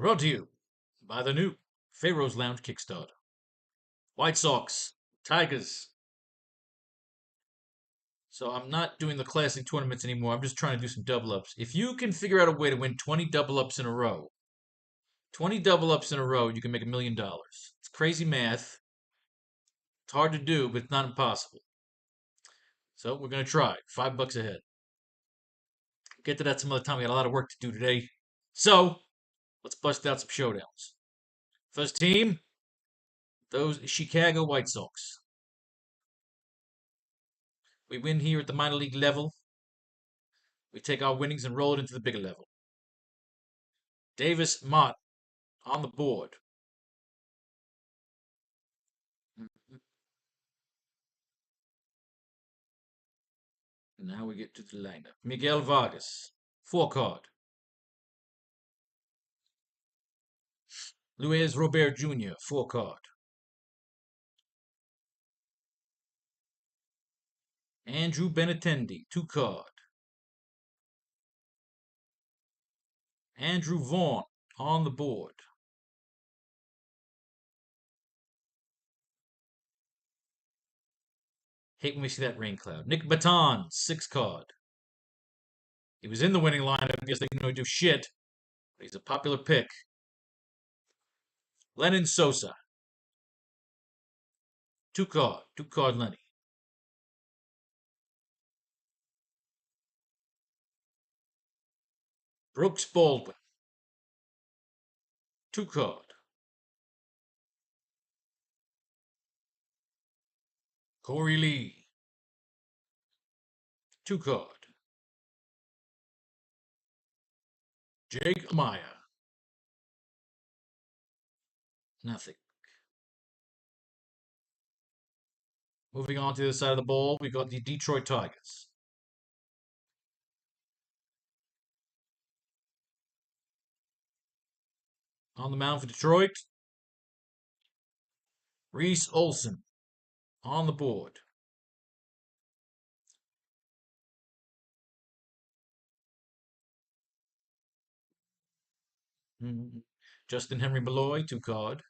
Brought to you by the new Faro's Lounge Kickstarter. White Sox, Tigers. So I'm not doing the classic tournaments anymore. I'm just trying to do some double ups. If you can figure out a way to win 20 double ups in a row, 20 double ups in a row, you can make $1,000,000. It's crazy math. It's hard to do, but it's not impossible. So we're going to try. $5 ahead. Get to that some other time. We got a lot of work to do today. So let's bust out some showdowns. First team, those Chicago White Sox. We win here at the minor league level. We take our winnings and roll it into the bigger level. Davis Mott on the board. Now we get to the lineup. Miguel Vargas, 4 card. Luis Robert Jr., 4 card. Andrew Benintendi, 2 card. Andrew Vaughn on the board. Hate when we see that rain cloud. Nick Baton, 6 card. He was in the winning lineup. I guess they didn't know do shit. But he's a popular pick. Lennon Sosa, 2 card. 2 card Lenny. Brooks Baldwin, 2 card. Corey Lee, 2 card. Jake Amaya, nothing. Moving on to the other side of the ball, we got the Detroit Tigers. On the mound for Detroit, Reese Olson on the board. Justin Henry Malloy, 2 card.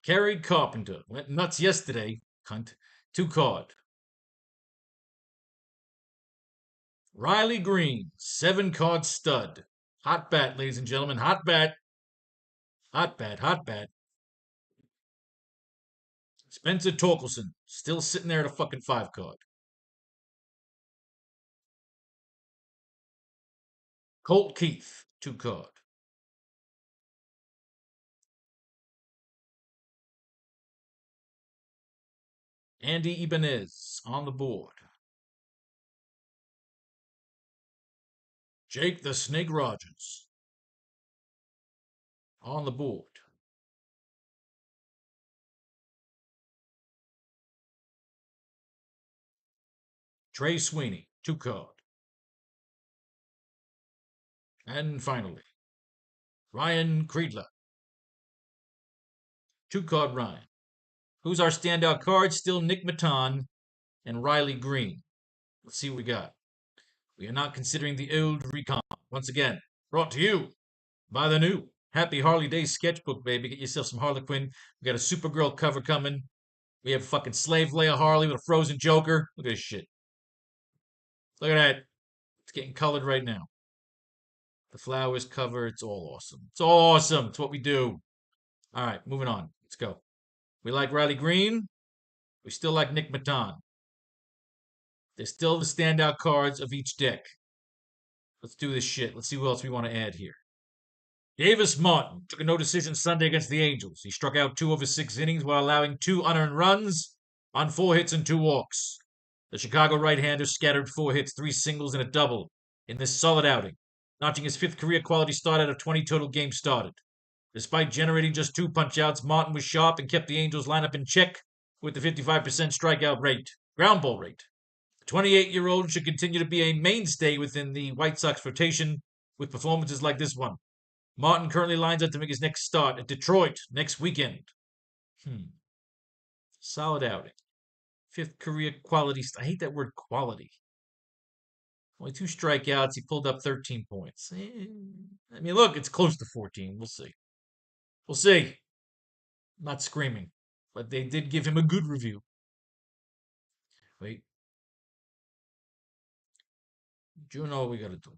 Kerry Carpenter went nuts yesterday, cunt, 2 card. Riley Green, 7 card stud. Hot bat, ladies and gentlemen, hot bat. Hot bat, hot bat. Spencer Torkelson, still sitting there at a fucking 5 card. Colt Keith, 2 card. Andy Ibanez on the board. Jake the Snake Rogers on the board. Trey Sweeney, 2 card. And finally, Ryan Creedler, 2 card Ryan. Who's our standout card? Still Nick Maton and Riley Green. Let's see what we got. We are not considering the old recon. Once again, brought to you by the new Happy Harley Days sketchbook, baby. Get yourself some Harlequin. We got a Supergirl cover coming. We have a fucking Slave Leia Harley with a frozen Joker. Look at this shit. Look at that. It's getting colored right now. The flowers cover. It's all awesome. It's all awesome. It's what we do. All right, moving on. Let's go. We like Riley Green. We still like Nick Maton. They're still the standout cards of each deck. Let's do this shit. Let's see what else we want to add here. Davis Martin took a no decision Sunday against the Angels. He struck out 2 over 6 innings while allowing 2 unearned runs on 4 hits and 2 walks. The Chicago right-hander scattered 4 hits, 3 singles, and a double in this solid outing, notching his 5th career quality start out of 20 total games started. Despite generating just 2 punch-outs, Martin was sharp and kept the Angels lineup in check with the 55% strikeout rate, ground ball rate. The 28-year-old should continue to be a mainstay within the White Sox rotation with performances like this one. Martin currently lines up to make his next start at Detroit next weekend. Solid outing. 5th career quality. I hate that word quality. Only 2 strikeouts. He pulled up 13 points. I mean, look, it's close to 14. We'll see. We'll see. I'm not screaming, but they did give him a good review. Wait. You know what we got to do.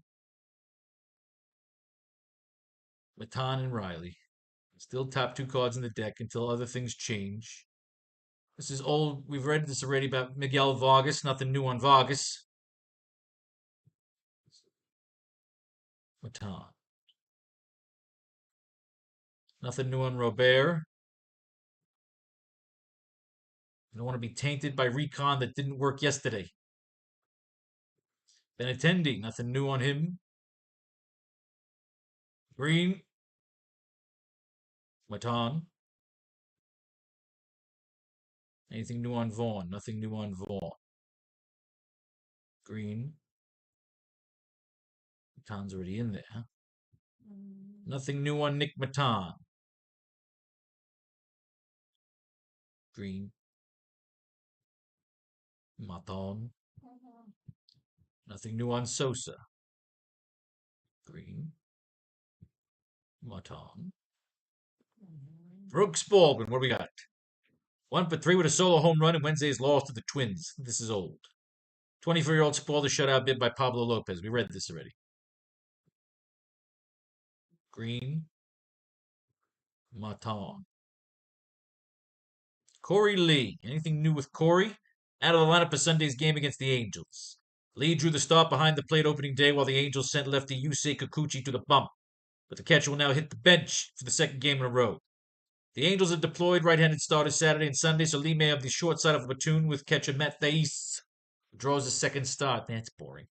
Makin and Riley. Still top 2 cards in the deck until other things change. This is old. We've read this already about Miguel Vargas. Nothing new on Vargas. Makin. Nothing new on Robert. You don't want to be tainted by recon that didn't work yesterday. Benintendi. Nothing new on him. Green. Maton. Anything new on Vaughn? Nothing new on Vaughn. Green. Maton's already in there. Nothing new on Nick Maton. Green. Maton. Nothing new on Sosa. Green. Maton. Brooks Baldwin. What do we got? 1 for 3 with a solo home run in Wednesday's loss to the Twins. This is old. 24-year-old spoiled a shutout bid by Pablo Lopez. We read this already. Green. Maton. Corey Lee. Anything new with Corey? Out of the lineup for Sunday's game against the Angels. Lee drew the start behind the plate opening day while the Angels sent lefty Yusei Kikuchi to the bump. But the catcher will now hit the bench for the second game in a row. The Angels have deployed right-handed starters Saturday and Sunday, so Lee may have the short side of the platoon with catcher Matt Thais, who draws the second start. That's boring.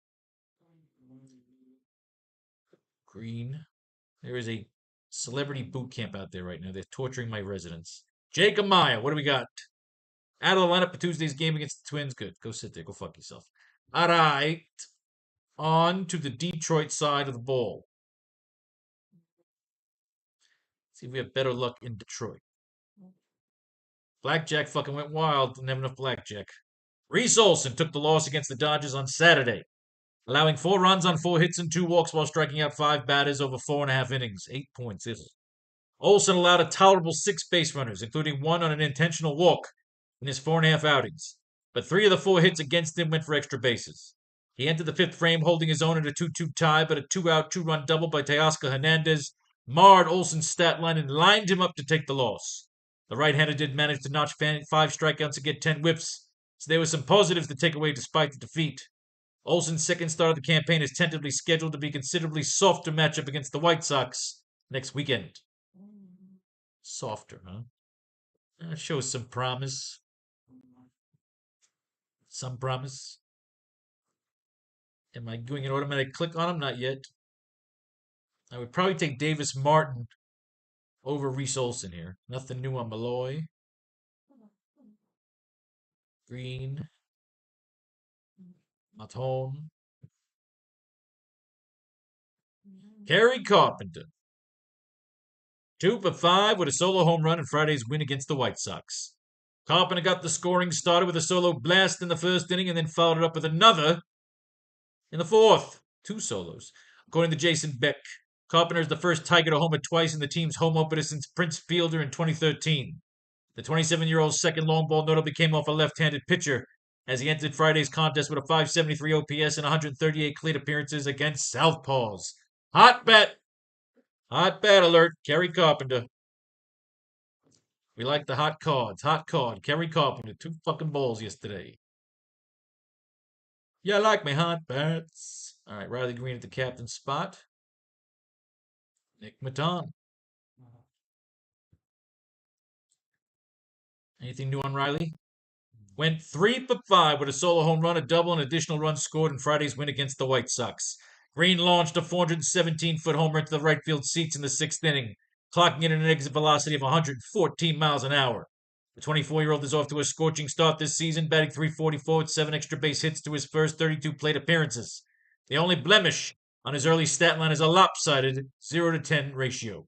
Green. There is a celebrity boot camp out there right now. They're torturing my residents. Jake Amaya, what do we got? Out of the lineup for Tuesday's game against the Twins. Good. Go sit there. Go fuck yourself. All right. On to the Detroit side of the ball. See if we have better luck in Detroit. Blackjack fucking went wild. Didn't have enough blackjack. Reese Olson took the loss against the Dodgers on Saturday, allowing 4 runs on 4 hits and 2 walks while striking out 5 batters over 4.5 innings. 8 points. Olson allowed a tolerable 6 base runners, including 1 on an intentional walk in his 4.5 outings. But 3 of the 4 hits against him went for extra bases. He entered the 5th frame holding his own in a 2-2 tie, but a 2-out, 2-run double by Teoscar Hernandez marred Olson's stat line and lined him up to take the loss. The right-hander did manage to notch 5 strikeouts and get 10 whiffs, so there were some positives to take away despite the defeat. Olson's second start of the campaign is tentatively scheduled to be a considerably softer matchup against the White Sox next weekend. Softer, huh? That shows some promise. Some promise. Am I doing an automatic click on him? Not yet. I would probably take Davis Martin over Reese Olson here. Nothing new on Malloy. Green. Maton. Kerry Carpenter. 2 for 5 with a solo home run in Friday's win against the White Sox. Carpenter got the scoring started with a solo blast in the first inning and then followed it up with another in the 4th. 2 solos. According to Jason Beck, Carpenter is the first Tiger to homer twice in the team's home opener since Prince Fielder in 2013. The 27-year-old's second long ball notably came off a left-handed pitcher as he entered Friday's contest with a 573 OPS and 138 plate appearances against Southpaws. Hot bet! Hot bat alert, Kerry Carpenter. We like the hot cards. Hot card, Kerry Carpenter. 2 fucking balls yesterday. Yeah, I like my hot bats. All right, Riley Green at the captain spot. Nick Maton. Anything new on Riley? Went 3 for 5 with a solo home run, a double, and additional runs scored in Friday's win against the White Sox. Green launched a 417-foot homer into the right field seats in the 6th inning, clocking in an exit velocity of 114 miles an hour. The 24-year-old is off to a scorching start this season, batting .344 with 7 extra base hits to his first 32 plate appearances. The only blemish on his early stat line is a lopsided 0-10 ratio.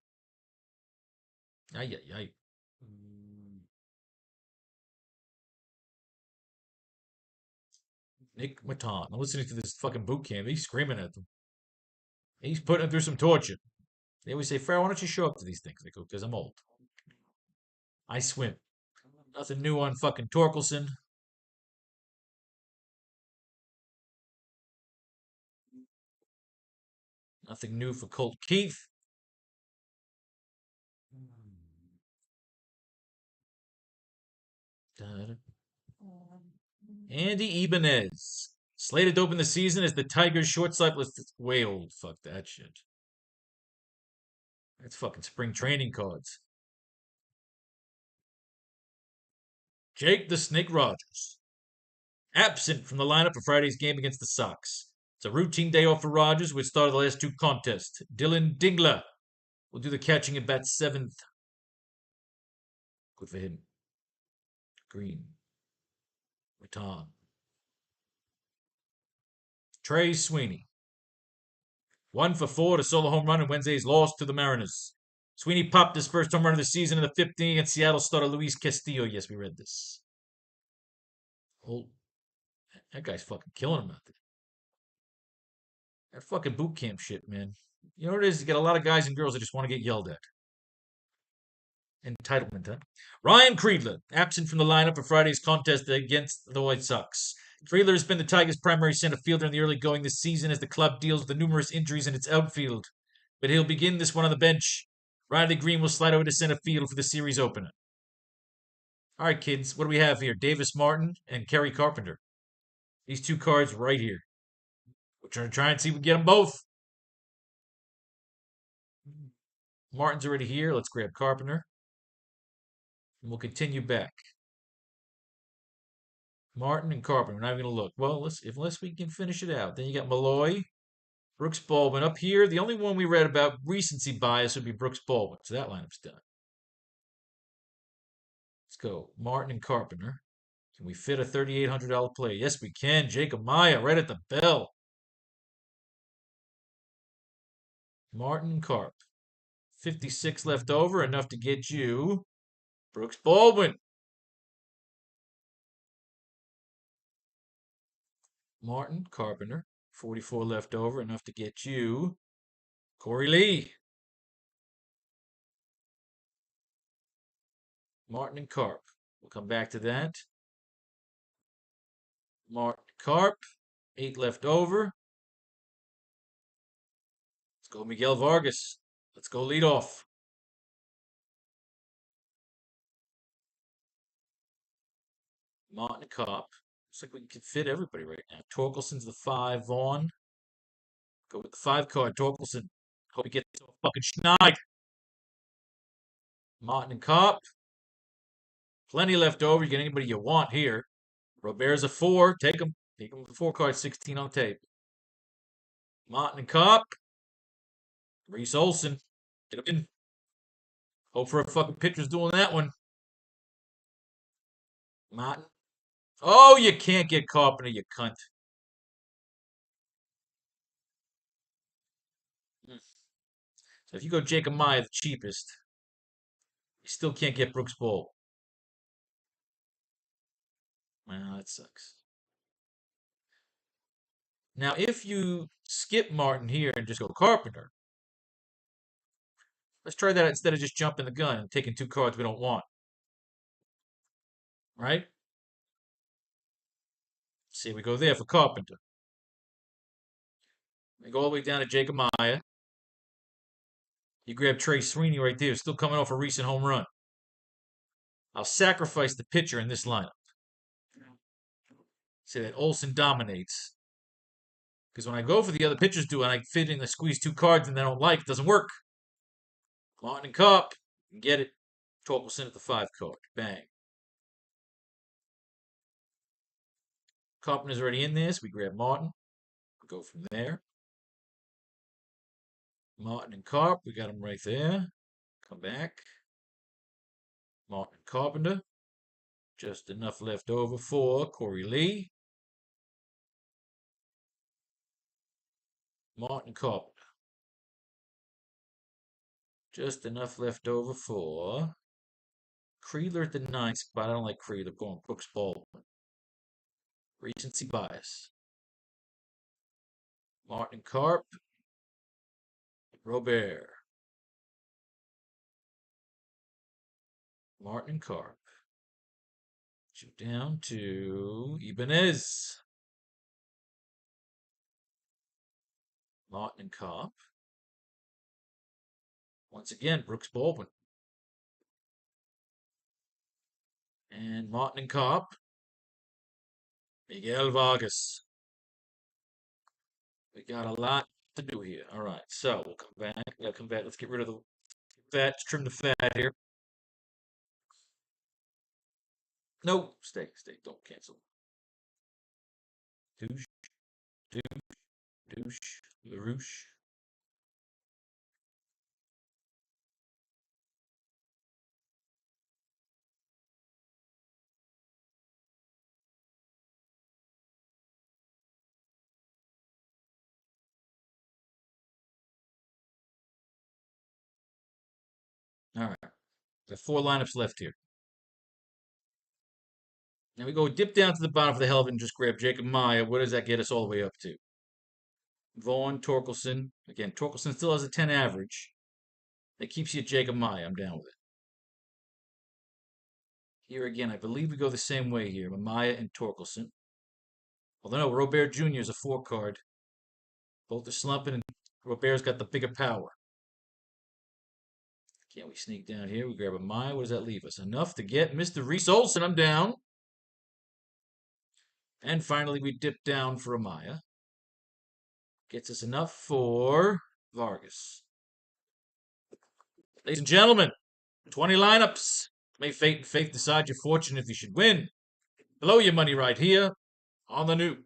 Ay, ay, ay. Nick Maton. I'm listening to this fucking boot camp. He's screaming at them. He's putting them through some torture. They always say, Faro, why don't you show up to these things? I go, because I'm old. I swim. Nothing new on fucking Torkelson. Nothing new for Colt Keith. Andy Ibanez. Slated to open the season as the Tigers shortstop list. Way old. Fuck that shit. That's fucking spring training cards. Jake the Snake Rogers. Absent from the lineup for Friday's game against the Sox. It's a routine day off for Rogers, which started the last two contests. Dylan Dingler will do the catching at bat seventh. Good for him. Green. Raton. Trey Sweeney. 1 for 4 to solo home run in Wednesday's loss to the Mariners. Sweeney popped his first home run of the season in the 5th inning against Seattle starter Luis Castillo. Yes, we read this. Oh, that guy's fucking killing him out there. That fucking boot camp shit, man. You know what it is? You get a lot of guys and girls that just want to get yelled at. Entitlement, huh? Ryan Creedler, absent from the lineup for Friday's contest against the White Sox. Creedler has been the Tigers' primary center fielder in the early going this season as the club deals with the numerous injuries in its outfield. But he'll begin this one on the bench. Riley Green will slide over to center field for the series opener. All right, kids, what do we have here? Davis Martin and Kerry Carpenter. These two cards right here. We're trying to see if we can get them both. Martin's already here. Let's grab Carpenter. And we'll continue back. Martin and Carpenter. We're not even going to look. Well, unless we can finish it out. Then you got Malloy, Brooks Baldwin. Up here, the only one we read about recency bias would be Brooks Baldwin. So that lineup's done. Let's go. Martin and Carpenter. Can we fit a $3,800 play? Yes, we can. Jacob Maya right at the bell. Martin and Carp. 56 left over, enough to get you Brooks Baldwin. Martin, Carpenter. 44 left over, enough to get you Corey Lee. Martin and Carp. We'll come back to that. Martin, Carp. 8 left over. Let's go Miguel Vargas. Let's go lead off. Martin and Carp. Looks like we can fit everybody right now. Torkelson's the 5 on. Go with the 5 card. Torkelson. Hope he gets fucking schneid. Martin and Carp. Plenty left over. You get anybody you want here. Robert's a 4. Take him. Take him with the 4 card. 16 on tape. Martin and Carp. Reese Olson. Get him in. Hope for a fucking pitcher's doing that one. Martin. Oh, you can't get Carpenter, you cunt. So if you go Jacob Maya, the cheapest, you still can't get Brooks Bowl. Well, that sucks. Now, if you skip Martin here and just go Carpenter, let's try that instead of just jumping the gun and taking 2 cards we don't want. Right? See, we go there for Carpenter. We go all the way down to Jacob Maya. You grab Trey Sweeney right there, still coming off a recent home run. I'll sacrifice the pitcher in this lineup. Say that Olson dominates. Because when I go for the other pitchers do, and I fit in the squeeze 2 cards and they don't like, it doesn't work. Martin and Carp, get it. 12% at the 5 card. Bang. Carpenter's already in this. We grab Martin. We go from there. Martin and Carp, we got them right there. Come back. Martin and Carpenter. Just enough left over for Corey Lee. Martin Carpenter. Just enough left over for Creedler at the 9th spot. I don't like Creedler. Going Brooks Baldwin. Recency bias. Martin Carp. Robert. Martin Carp. Shoot down to Ibanez. Martin Carp. Once again, Brooks Baldwin. And Martin Carp. Miguel Vargas. We got a lot to do here. All right, so we'll come back. We gotta come back. Let's get rid of the fat. Trim the fat here. No, stay. Don't cancel. Douche, douche, LaRouche. All right, got 4 lineups left here. Now we go dip down to the bottom for the hell of it and just grab Jacob Maya. What does that get us all the way up to? Vaughn, Torkelson. Again, Torkelson still has a 10 average. That keeps you at Jacob Maya. I'm down with it. Here again, I believe we go the same way here. Maya and Torkelson. Although no, Robert Jr. is a 4 card. Both are slumping, and Robert's got the bigger power. Can't we sneak down here? We grab a Maya. What does that leave us? Enough to get Mr. Reese Olson. I'm down. And finally, we dip down for a Maya. Gets us enough for Vargas. Ladies and gentlemen, 20 lineups. May fate and faith decide your fortune if you should win. Blow your money right here on the Newt.